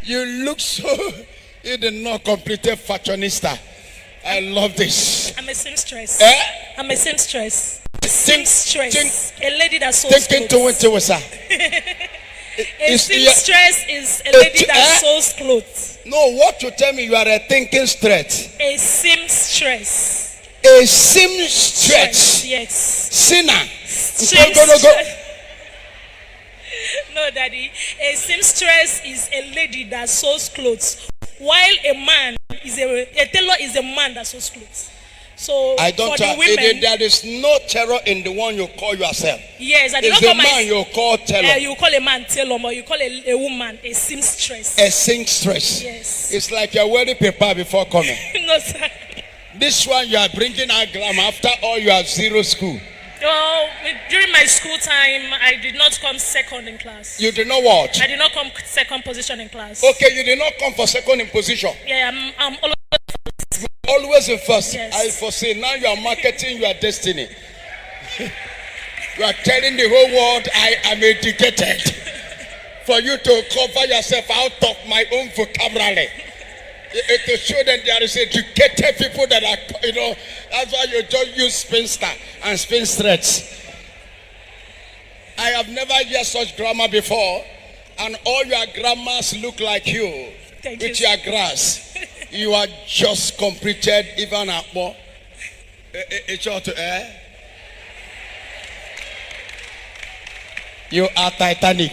You look so. You did not complete a fashionista. I love this. I'm a seamstress. Eh? I'm a seamstress. Think- Seamstress. A lady that sews Thinking to clothes. what was that? A It's- seamstress is a lady that sews clothes. No, what you tell me, you are a thinking straight. A seamstress. A seamstress. Yes. Sinner. Seamstress. No, Daddy. A seamstress is a lady that sews clothes, while a man is a tailor is a man that sews clothes. So I don't for tell the women, there is no terror in the one you call yourself. yes, I did It's not the call man you call terror. you call a man tailor, but you call a woman a seamstress. A seamstress. Yes. It's like you're wearing paper before coming. No, sir. This one you are bringing out glamour after all you have zero school. Oh, during my school time, I did not come second in class. You did not watch. I did not come second position in class. Okay, you did not come for second in position. Yeah, I'm Always in first. Yes. I foresee now you are marketing your destiny. You are telling the whole world I am educated. For you to cover yourself out of my own vocabulary. To show that there is educated people that are, that's why you don't use spinster and spinstress. I have never heard such grammar before, and all your grammars look like you. Thank with you. your grass. You are just completed even at more. It's all to air. You are Titanic.